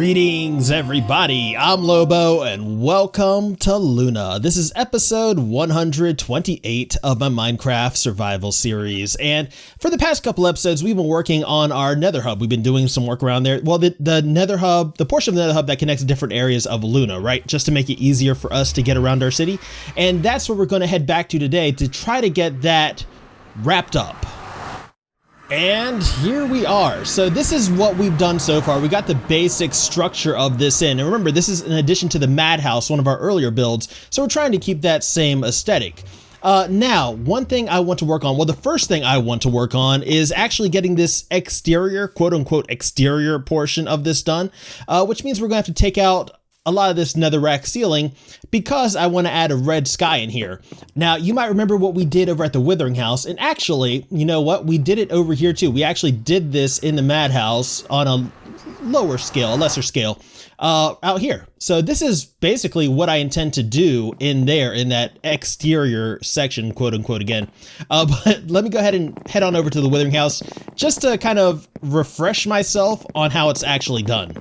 Greetings everybody, I'm Lobo and welcome to Luna. This is episode 128 of my Minecraft survival series, and for the past couple episodes we've been working on our Nether Hub. We've been doing some work around there. Well, the Nether Hub, the portion of the Nether Hub that connects different areas of Luna, right? Just to make it easier for us to get around our city, and that's what we're going to head back to today to try to get that wrapped up. And here we are. So this is what we've done so far. We got the basic structure of this in. And remember, this is in addition to the Madhouse, one of our earlier builds. So we're trying to keep that same aesthetic. Now, one thing I want to work on, well, the first thing I want to work on is actually getting this exterior, quote unquote, exterior portion of this done, which means we're going to have to take out a lot of this netherrack ceiling because I want to add a red sky in here. Now, you might remember what we did over at the Withering House, and actually, you know what? We did it over here too. We actually did this in the Madhouse on a lower scale, a lesser scale, out here. So this is basically what I intend to do in there, in that exterior section, quote unquote, again. But let me go ahead and head on over to the Withering House just to kind of refresh myself on how it's actually done.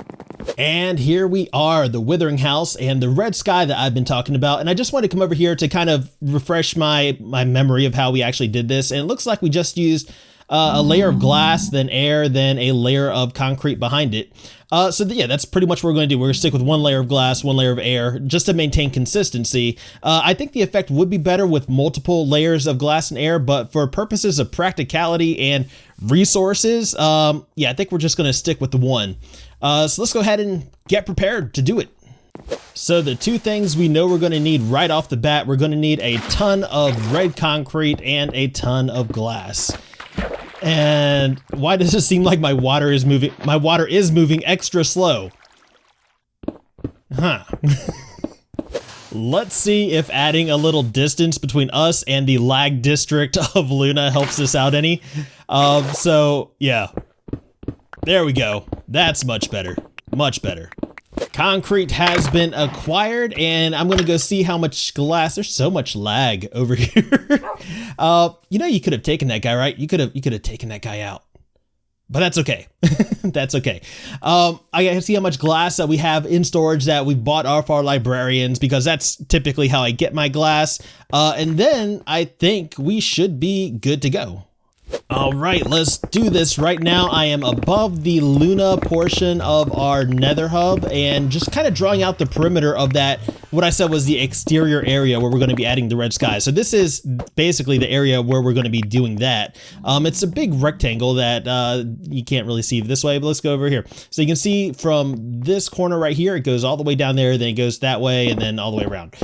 And here we are, the Withering House and the red sky that I've been talking about. And I just want to come over here to kind of refresh my memory of how we actually did this. And it looks like we just used a layer of glass, then air, then a layer of concrete behind it. Yeah, that's pretty much what we're going to do. We're going to stick with one layer of glass, one layer of air, just to maintain consistency. I think the effect would be better with multiple layers of glass and air, but for purposes of practicality and resources, yeah, I think we're just going to stick with the one. So let's go ahead and get prepared to do it. So the two things we know we're going to need right off the bat, we're going to need a ton of red concrete and a ton of glass. And why does it seem like my water is moving? My water is moving extra slow. Huh. Let's see if adding a little distance between us and the lag district of Luna helps us out any. So yeah. There we go. That's much better. Much better. Concrete has been acquired, and I'm gonna go see how much glass. There's so much lag over here. You know, you could have taken that guy, right? You could have taken that guy out, but that's okay. That's okay. I gotta see how much glass that we have in storage that we bought off our librarians, because that's typically how I get my glass. And then I think we should be good to go. All right, let's do this. Right now, I am above the Luna portion of our Nether Hub and just kind of drawing out the perimeter of that, what I said was the exterior area where we're going to be adding the red sky. So this is basically the area where we're going to be doing that. It's a big rectangle that you can't really see this way, but let's go over here. So you can see from this corner right here, it goes all the way down there, then it goes that way, and then all the way around.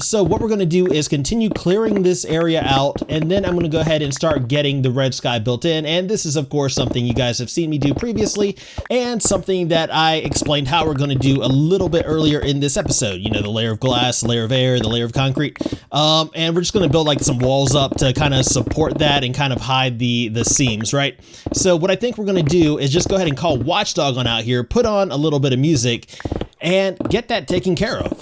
So what we're going to do is continue clearing this area out, and then I'm going to go ahead and start getting the red sky built in. And this is of course something you guys have seen me do previously, and something that I explained how we're going to do a little bit earlier in this episode. You know, the layer of glass, the layer of air, the layer of concrete, and we're just going to build like some walls up to kind of support that and kind of hide the seams, right? So what I think we're going to do is just go ahead and call Watchdog on out here, put on a little bit of music, and get that taken care of.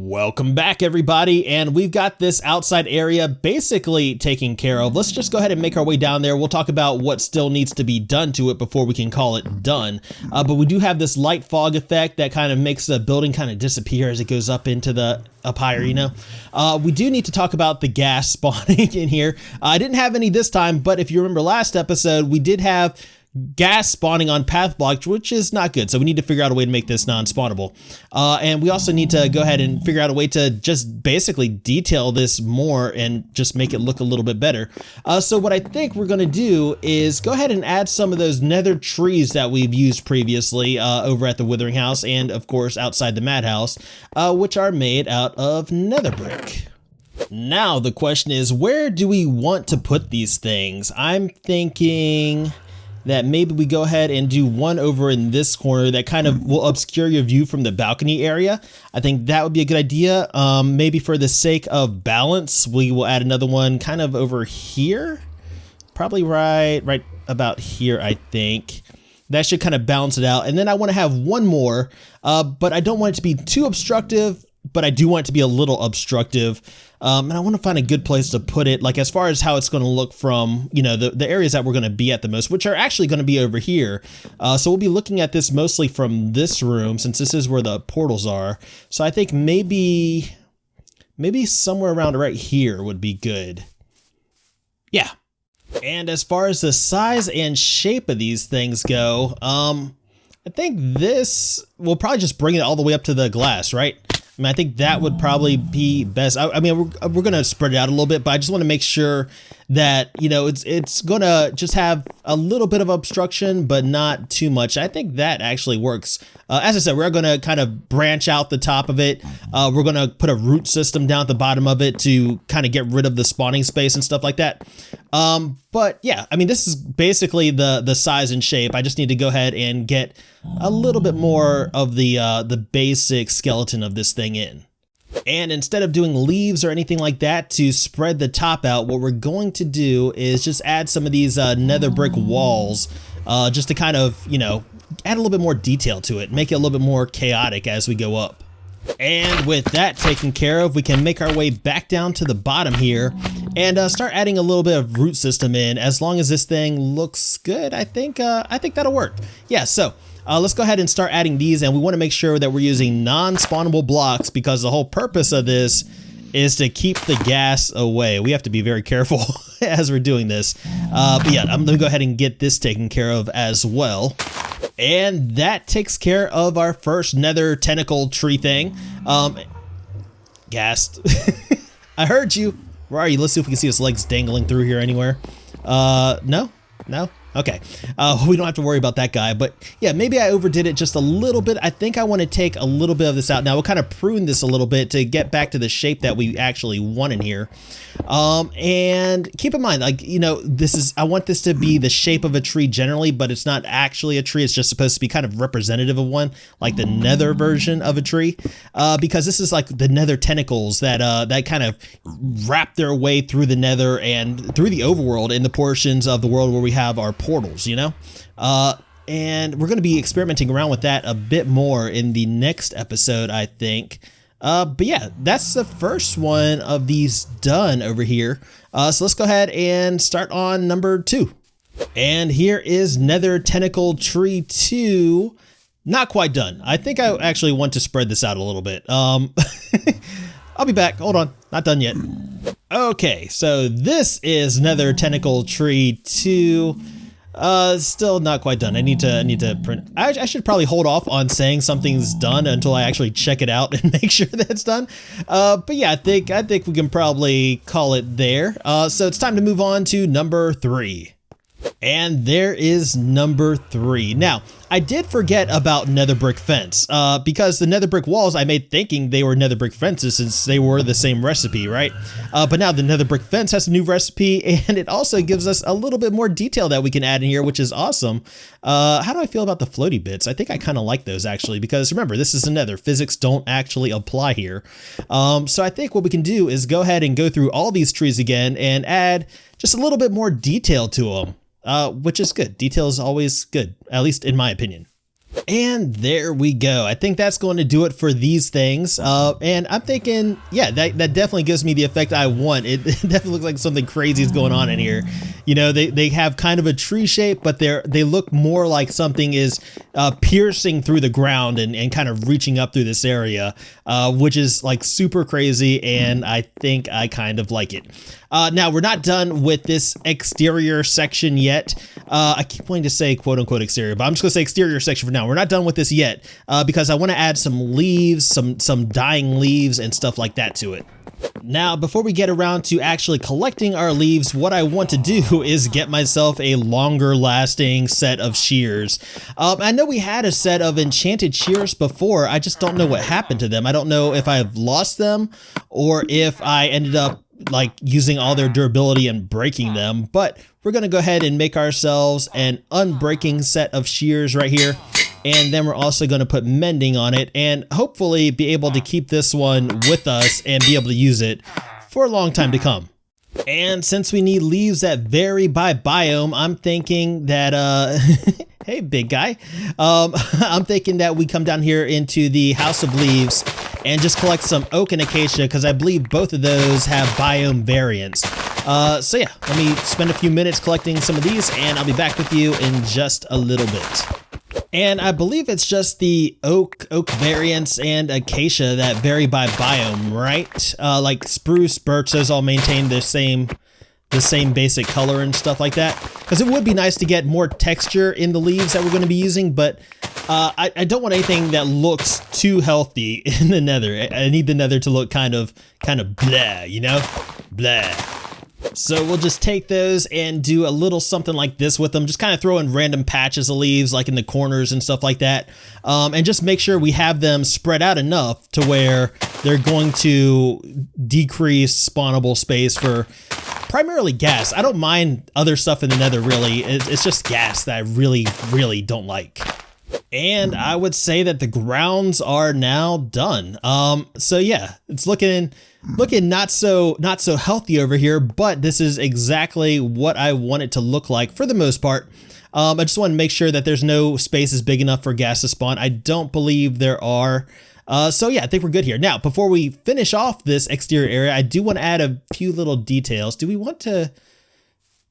Welcome back, everybody, and we've got this outside area basically taken care of. Let's just go ahead and make our way down there. We'll talk about what still needs to be done to it before we can call it done. But we do have this light fog effect that kind of makes the building kind of disappear as it goes up into the up higher, you know. We do need to talk about the gas spawning in here. I didn't have any this time, but if you remember last episode, we did have gas spawning on path blocks, which is not good. So we need to figure out a way to make this non-spawnable. And we also need to go ahead and figure out a way to just basically detail this more and just make it look a little bit better. So what I think we're going to do is go ahead and add some of those nether trees that we've used previously over at the Withering House and of course outside the Madhouse, which are made out of nether brick. Now the question is, where do we want to put these things? I'm thinking that maybe we go ahead and do one over in this corner that kind of will obscure your view from the balcony area. I think that would be a good idea. Maybe for the sake of balance, we will add another one kind of over here. Probably right about here, I think. That should kind of balance it out. And then I want to have one more, but I don't want it to be too obstructive, but I do want it to be a little obstructive. And I want to find a good place to put it, like as far as how it's going to look from, you know, the areas that we're going to be at the most, which are actually going to be over here. So we'll be looking at this mostly from this room, since this is where the portals are. So I think maybe somewhere around right here would be good. Yeah. And as far as the size and shape of these things go, I think this will probably just bring it all the way up to the glass, right? I mean, I think that would probably be best. I mean, we're going to spread it out a little bit, but I just want to make sure that, you know, it's going to just have a little bit of obstruction, but not too much. I think that actually works. As I said, we're going to kind of branch out the top of it. We're going to put a root system down at the bottom of it to kind of get rid of the spawning space and stuff like that. But yeah, I mean, this is basically the size and shape. I just need to go ahead and get a little bit more of the basic skeleton of this thing in. And instead of doing leaves or anything like that to spread the top out, what we're going to do is just add some of these nether brick walls just to kind of, you know, add a little bit more detail to it, make it a little bit more chaotic as we go up. And with that taken care of, we can make our way back down to the bottom here and start adding a little bit of root system in. As long as this thing looks good, I think that'll work. Yeah, so let's go ahead and start adding these, and we want to make sure that we're using non-spawnable blocks because the whole purpose of this is to keep the gas away. We have to be very careful as we're doing this. But yeah, I'm gonna go ahead and get this taken care of as well. And that takes care of our first nether tentacle tree thing. Gassed. I heard you. Where are you? Let's see if we can see his legs dangling through here anywhere. No? Okay. We don't have to worry about that guy, but yeah, maybe I overdid it just a little bit. I think I want to take a little bit of this out. Now we'll kind of prune this a little bit to get back to the shape that we actually want in here. And keep in mind, like, you know, I want this to be the shape of a tree generally, but it's not actually a tree. It's just supposed to be kind of representative of one, like the nether version of a tree, because this is like the nether tentacles that kind of wrap their way through the nether and through the overworld in the portions of the world where we have our portals, you know? And we're going to be experimenting around with that a bit more in the next episode, I think. But yeah, that's the first one of these done over here. So let's go ahead and start on number 2. And here is Nether Tentacle Tree 2. Not quite done. I think I actually want to spread this out a little bit. I'll be back. Hold on. Not done yet. Okay, so this is Nether Tentacle Tree 2. Still not quite done. I need to print. I should probably hold off on saying something's done until I actually check it out and make sure that it's done. But yeah, I think we can probably call it there. So it's time to move on to number 3. And there is number 3. Now, I did forget about nether brick fence, because the nether brick walls I made thinking they were nether brick fences since they were the same recipe, right? But now the nether brick fence has a new recipe, and it also gives us a little bit more detail that we can add in here, which is awesome. How do I feel about the floaty bits? I think I kind of like those actually, because remember, this is a nether. Physics don't actually apply here. So I think what we can do is go ahead and go through all these trees again and add just a little bit more detail to them. Which is good. Detail is always good, at least in my opinion. And there we go. I think that's going to do it for these things. And I'm thinking, yeah, that definitely gives me the effect I want. It definitely looks like something crazy is going on in here. You know, they have kind of a tree shape, but they look more like something is piercing through the ground and kind of reaching up through this area, which is like super crazy. And I think I kind of like it. Now, we're not done with this exterior section yet. I keep wanting to say quote unquote exterior, but I'm just gonna say exterior section for now. We're not done with this yet because I want to add some leaves, some dying leaves and stuff like that to it. Now, before we get around to actually collecting our leaves, what I want to do is get myself a longer lasting set of shears. I know we had a set of enchanted shears before. I just don't know what happened to them. I don't know if I've lost them or if I ended up like using all their durability and breaking them, but we're going to go ahead and make ourselves an unbreaking set of shears right here. And then we're also going to put mending on it and hopefully be able to keep this one with us and be able to use it for a long time to come. And since we need leaves that vary by biome, I'm thinking that, hey, big guy, I'm thinking that we come down here into the House of Leaves and just collect some oak and acacia because I believe both of those have biome variants. So yeah, let me spend a few minutes collecting some of these and I'll be back with you in just a little bit. And I believe it's just the oak variants and acacia that vary by biome, right? Like spruce, birch, those all maintain the same basic color and stuff like that. Because it would be nice to get more texture in the leaves that we're going to be using, but I don't want anything that looks too healthy in the nether. I need the nether to look kind of blah, you know? Blah. So we'll just take those and do a little something like this with them. Just kind of throw in random patches of leaves like in the corners and stuff like that. And just make sure we have them spread out enough to where they're going to decrease spawnable space for primarily gas. I don't mind other stuff in the nether really. It's just gas that I really don't like. And I would say that the grounds are now done. So yeah, it's looking not so healthy over here, but this is exactly what I want it to look like for the most part. I just want to make sure that there's no spaces big enough for gas to spawn. I don't believe there are. So yeah, I think we're good here. Now, before we finish off this exterior area, I do want to add a few little details. Do we want to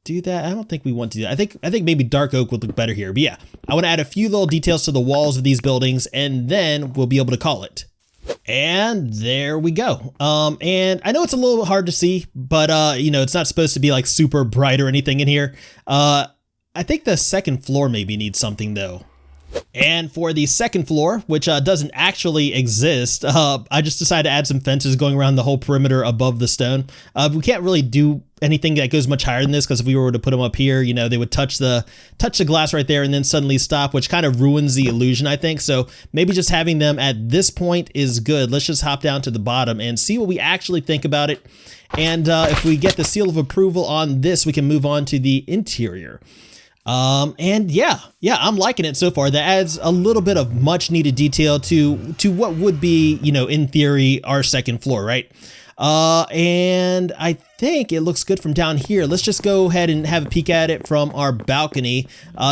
do that? I don't think we want to do that. I think maybe dark oak would look better here. But yeah, I want to add a few little details to the walls of these buildings and then we'll be able to call it. And there we go. And I know it's a little hard to see, but you know, it's not supposed to be like super bright or anything in here. I think the second floor maybe needs something though. And for the second floor, which doesn't actually exist, I just decided to add some fences going around the whole perimeter above the stone. We can't really do anything that goes much higher than this because if we were to put them up here, you know, they would touch the glass right there and then suddenly stop, which kind of ruins the illusion, I think. So maybe just having them at this point is good. Let's just hop down to the bottom and see what we actually think about it. And if we get the seal of approval on this, we can move on to the interior. And yeah, I'm liking it so far. That adds a little bit of much needed detail to what would be, you know, in theory, our second floor, right? And I think it looks good from down here. Let's just go ahead and have a peek at it from our balcony,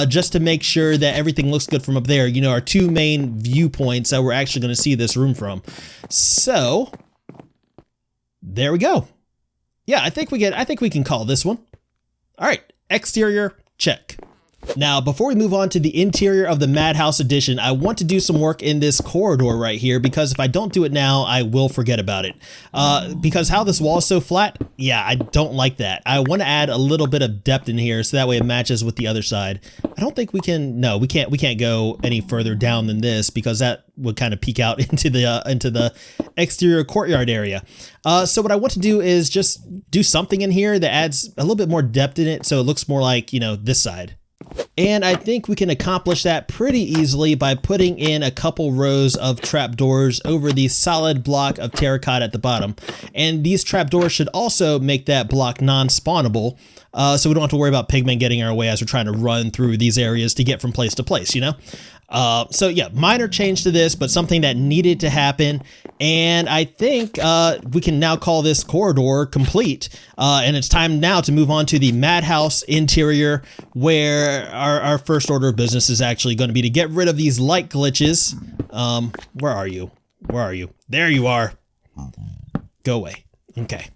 just to make sure that everything looks good from up there. You know, our two main viewpoints that we're actually going to see this room from. So there we go. Yeah, I think we can call this one. All right, exterior. Check. Now, before we move on to the interior of the Madhouse edition, I want to do some work in this corridor right here because if I don't do it now, I will forget about it. Because how this wall is so flat, yeah, I don't like that. I want to add a little bit of depth in here so that way it matches with the other side. I don't think we can, no, we can't go any further down than this because that would kind of peek out into the exterior courtyard area. So what I want to do is just do something in here that adds a little bit more depth in it so it looks more like, you know, this side. And I think we can accomplish that pretty easily by putting in a couple rows of trapdoors over the solid block of terracotta at the bottom. And these trapdoors should also make that block non-spawnable, so we don't have to worry about pigmen getting our way as we're trying to run through these areas to get from place to place, you know? So yeah, minor change to this, but something that needed to happen. And I think we can now call this corridor complete. And it's time now to move on to the Madhouse interior, where our first order of business is actually going to be to get rid of these light glitches. Where are you? Where are you? There you are. Go away. Okay.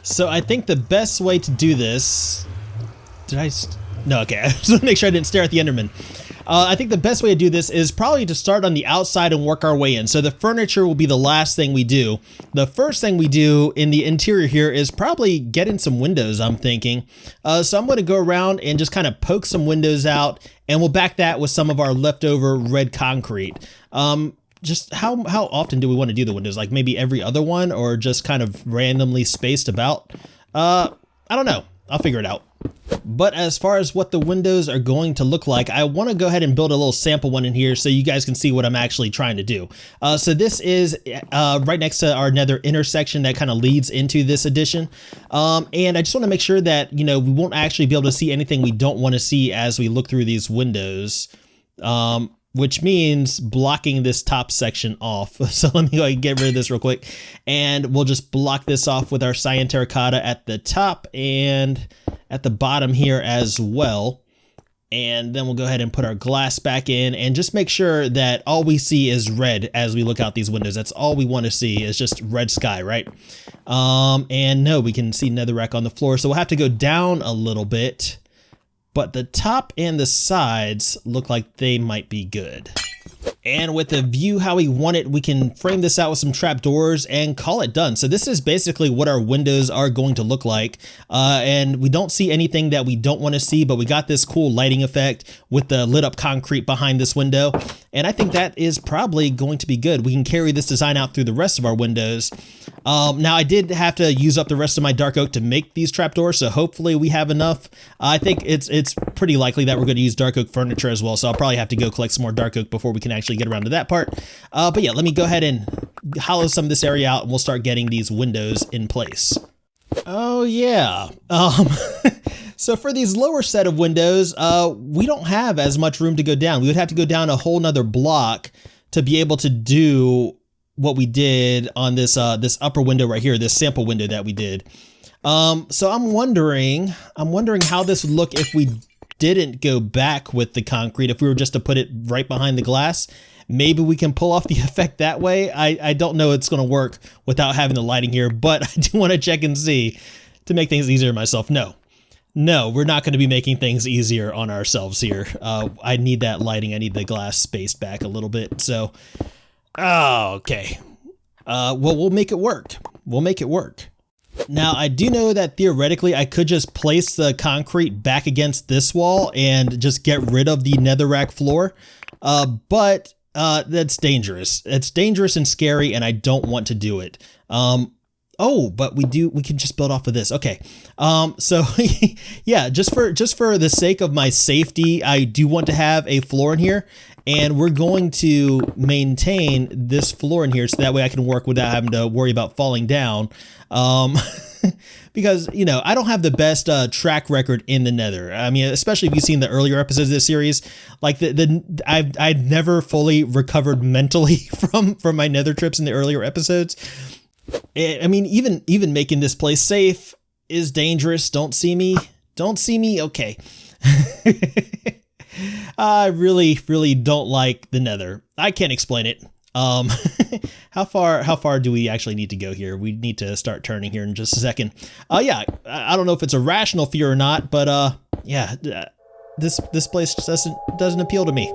So I think the best way to do this... No, okay. I just want to make sure I didn't stare at the Enderman. I think the best way to do this is probably to start on the outside and work our way in. So the furniture will be the last thing we do. The first thing we do in the interior here is probably get in some windows, I'm thinking. So I'm going to go around and just kind of poke some windows out, and we'll back that with some of our leftover red concrete. Just how often do we want to do the windows? Like maybe every other one, or just kind of randomly spaced about? I don't know. I'll figure it out. But as far as what the windows are going to look like, I want to go ahead and build a little sample one in here so you guys can see what I'm actually trying to do. So this is right next to our nether intersection that kind of leads into this addition. And I just want to make sure that, you know, we won't actually be able to see anything we don't want to see as we look through these windows. Which means blocking this top section off. So let me go ahead and get rid of this real quick. And we'll just block this off with our cyan terracotta at the top and at the bottom here as well. And then we'll go ahead and put our glass back in and just make sure that all we see is red as we look out these windows. That's all we want to see is just red sky, right? And no, we can see netherrack on the floor. So we'll have to go down a little bit. But the top and the sides look like they might be good. And with the view how we want it, we can frame this out with some trapdoors and call it done. So this is basically what our windows are going to look like. And we don't see anything that we don't want to see, but we got this cool lighting effect with the lit up concrete behind this window. And I think that is probably going to be good. We can carry this design out through the rest of our windows. Now I did have to use up the rest of my dark oak to make these trapdoors, so hopefully we have enough. I think it's pretty likely that we're going to use dark oak furniture as well, so I'll probably have to go collect some more dark oak before we can actually get around to that part. But yeah, let me go ahead and hollow some of this area out and we'll start getting these windows in place. Oh yeah. So for these lower set of windows, we don't have as much room to go down. We would have to go down a whole nother block to be able to do what we did on this this upper window right here, this sample window that we did. So I'm wondering how this would look if we didn't go back with the concrete, if we were just to put it right behind the glass. Maybe we can pull off the effect that way. I don't know it's going to work without having the lighting here, but I do want to check and see to make things easier myself. No, we're not going to be making things easier on ourselves here. I need that lighting. I need the glass spaced back a little bit. So, okay. Well, we'll make it work. We'll make it work. Now, I do know that theoretically I could just place the concrete back against this wall and just get rid of the netherrack floor. But that's dangerous. It's dangerous and scary, and I don't want to do it. Oh, but we can just build off of this. Okay. So yeah, just for the sake of my safety, I do want to have a floor in here, and we're going to maintain this floor in here so that way I can work without having to worry about falling down. Because, you know, I don't have the best track record in the nether. I mean, especially if you've seen the earlier episodes of this series, like I've never fully recovered mentally from my nether trips in the earlier episodes. I mean, even making this place safe is dangerous. Don't see me. Okay. I really don't like the nether. I can't explain it. How far do we actually need to go here? We need to start turning here in just a second. Yeah, I don't know if it's a rational fear or not, but yeah, this place doesn't appeal to me.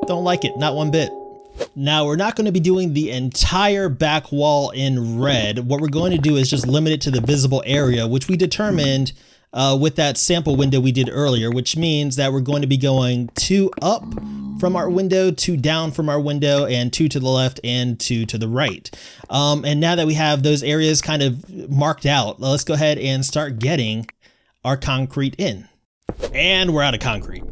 Don't like it, not one bit. Now, we're not going to be doing the entire back wall in red. What we're going to do is just limit it to the visible area, which we determined with that sample window we did earlier, which means that we're going to be going 2 up from our window, 2 down from our window, and 2 to the left and 2 to the right. And now that we have those areas kind of marked out, let's go ahead and start getting our concrete in. And we're out of concrete.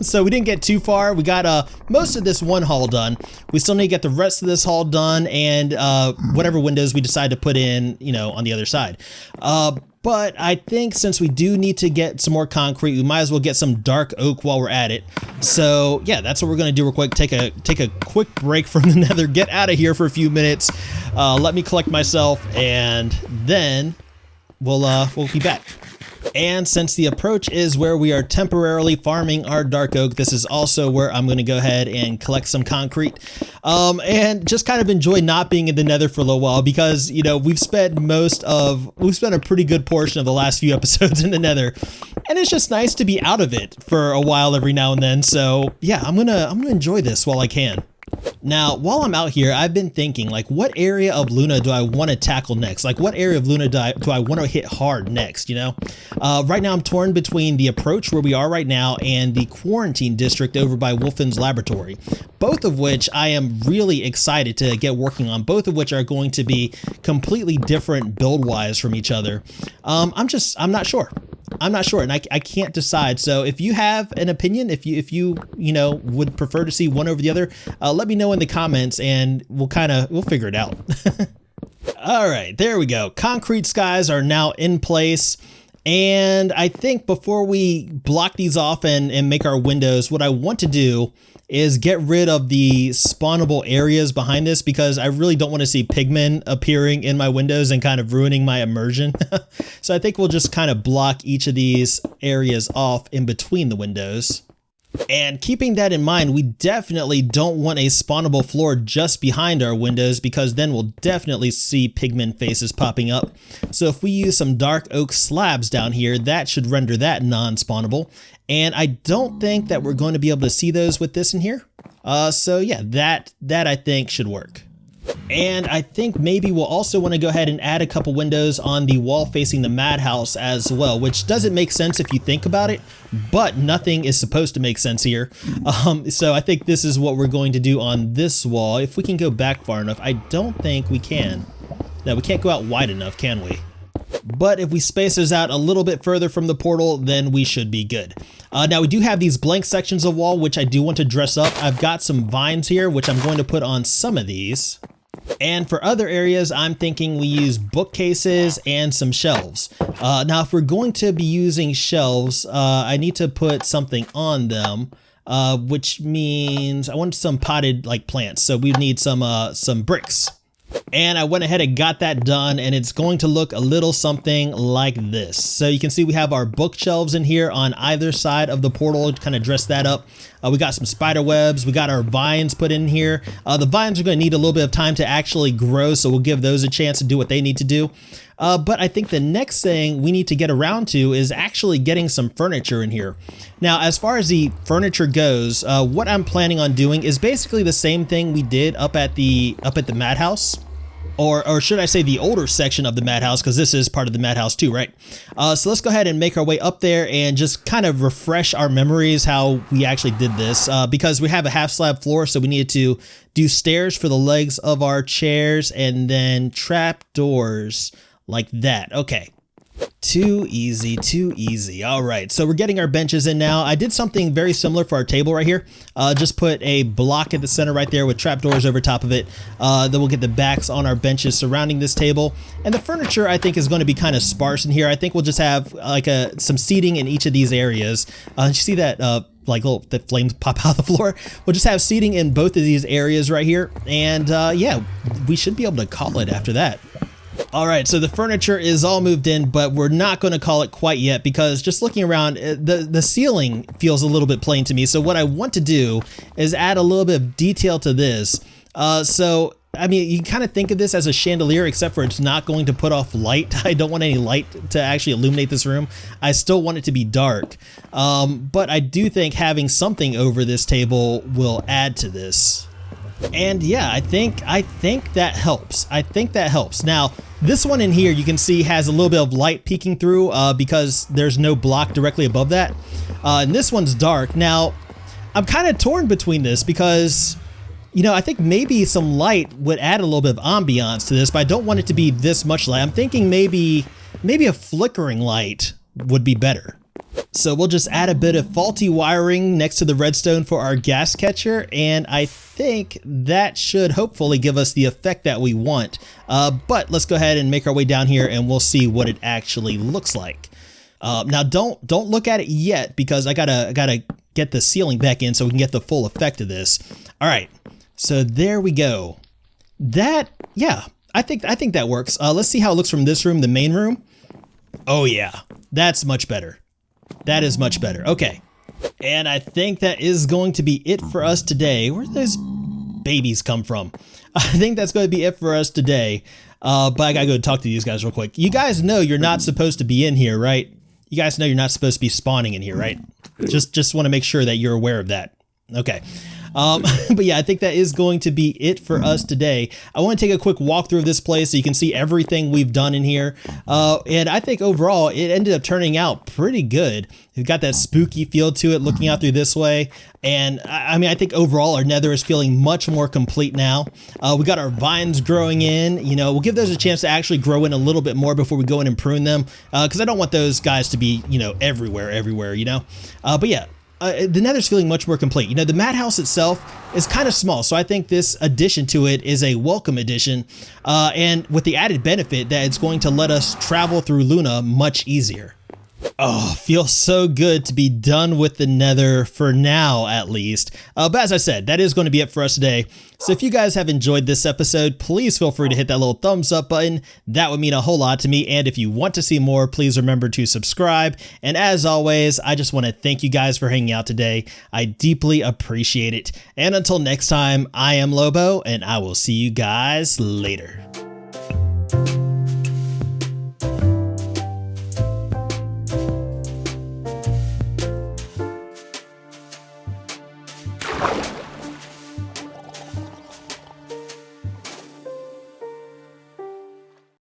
So we didn't get too far. We got most of this one hall done. We still need to get the rest of this hall done and whatever windows we decide to put in, you know, on the other side. But I think since we do need to get some more concrete, we might as well get some dark oak while we're at it. So yeah, that's what we're gonna do real quick. Take a quick break from the nether, get out of here for a few minutes. Let me collect myself, and then we'll be back. And since the approach is where we are temporarily farming our dark oak, this is also where I'm going to go ahead and collect some concrete and just kind of enjoy not being in the nether for a little while, because, you know, we've spent a pretty good portion of the last few episodes in the nether, and it's just nice to be out of it for a while every now and then. So yeah, I'm gonna enjoy this while I can. Now, while I'm out here, I've been thinking, like, what area of Luna do I want to tackle next? Like, what area of Luna do I want to hit hard next, you know? Right now, I'm torn between the approach where we are right now and the quarantine district over by Wolfen's laboratory, both of which I am really excited to get working on, both of which are going to be completely different build-wise from each other. I'm not sure. I'm not sure, and I can't decide. So if you have an opinion, if you know, would prefer to see one over the other, let me know in the comments, and we'll figure it out. All right, there we go. Concrete skies are now in place. And I think before we block these off and make our windows, what I want to do is get rid of the spawnable areas behind this, because I really don't want to see pigmen appearing in my windows and kind of ruining my immersion. So I think we'll just kind of block each of these areas off in between the windows. And keeping that in mind, we definitely don't want a spawnable floor just behind our windows, because then we'll definitely see pigmen faces popping up. So if we use some dark oak slabs down here, that should render that non-spawnable. And I don't think that we're going to be able to see those with this in here. So yeah, that I think should work. And I think maybe we'll also want to go ahead and add a couple windows on the wall facing the Madhouse as well, which doesn't make sense if you think about it, but nothing is supposed to make sense here. So I think this is what we're going to do on this wall. If we can go back far enough, I don't think we can. No, we can't go out wide enough, can we? But if we space those out a little bit further from the portal, then we should be good. Now we do have these blank sections of wall, which I do want to dress up. I've got some vines here, which I'm going to put on some of these. And for other areas, I'm thinking we use bookcases and some shelves. Now, if we're going to be using shelves, I need to put something on them, which means I want some potted like plants. So we need some bricks. And I went ahead and got that done, and it's going to look a little something like this. So you can see we have our bookshelves in here on either side of the portal to kind of dress that up. We got some spider webs. We got our vines put in here. The vines are going to need a little bit of time to actually grow, so we'll give those a chance to do what they need to do. But I think the next thing we need to get around to is actually getting some furniture in here. Now, as far as the furniture goes, what I'm planning on doing is basically the same thing we did up at the Madhouse. Or should I say the older section of the Madhouse, because this is part of the Madhouse too, right? So let's go ahead and make our way up there and just kind of refresh our memories how we actually did this, because we have a half slab floor, so we needed to do stairs for the legs of our chairs and then trap doors like that. Okay. Too easy, too easy. All right, so we're getting our benches in now. I did something very similar for our table right here. Just put a block at the center right there with trapdoors over top of it. Then we'll get the backs on our benches surrounding this table. And the furniture, I think, is going to be kind of sparse in here. I think we'll just have like some seating in each of these areas. You see that like the flames pop out of the floor? We'll just have seating in both of these areas right here. And yeah, we should be able to call it after that. All right, so the furniture is all moved in, but we're not going to call it quite yet, because just looking around, the ceiling feels a little bit plain to me. So what I want to do is add a little bit of detail to this. So, I mean, you can kind of think of this as a chandelier, except for it's not going to put off light. I don't want any light to actually illuminate this room. I still want it to be dark. But I do think having something over this table will add to this. And yeah, I think that helps. I think that helps. Now, this one in here, you can see has a little bit of light peeking through because there's no block directly above that. And this one's dark. Now, I'm kind of torn between this because, you know, I think maybe some light would add a little bit of ambiance to this, but I don't want it to be this much light. I'm thinking maybe a flickering light would be better. So we'll just add a bit of faulty wiring next to the redstone for our gas catcher, and I think that should hopefully give us the effect that we want. But let's go ahead and make our way down here and we'll see what it actually looks like. Now don't look at it yet, because I gotta get the ceiling back in so we can get the full effect of this. All right, so there we go. Yeah, I think that works. Let's see how it looks from this room, the main room. Oh yeah, that's much better. That is much better. Okay. And I think that is going to be it for us today. Where did those babies come from? I think that's going to be it for us today. But I gotta go talk to these guys real quick. You guys know you're not supposed to be in here, right? You guys know you're not supposed to be spawning in here, right? Just want to make sure that you're aware of that. Okay. But yeah, I think that is going to be it for us today. I want to take a quick walkthrough of this place so you can see everything we've done in here. And I think overall it ended up turning out pretty good. We've got that spooky feel to it looking out through this way. And I mean, I think overall our nether is feeling much more complete now. We got our vines growing in, you know, we'll give those a chance to actually grow in a little bit more before we go in and prune them. Cause I don't want those guys to be, you know, everywhere, you know? But yeah. The nether's feeling much more complete. You know, the Madhouse itself is kind of small, so I think this addition to it is a welcome addition, and with the added benefit that it's going to let us travel through Luna much easier. Oh, feels so good to be done with the nether for now, at least. But as I said, that is going to be it for us today. So if you guys have enjoyed this episode, please feel free to hit that little thumbs up button. That would mean a whole lot to me. And if you want to see more, please remember to subscribe. And as always, I just want to thank you guys for hanging out today. I deeply appreciate it. And until next time, I am Lobo, and I will see you guys later.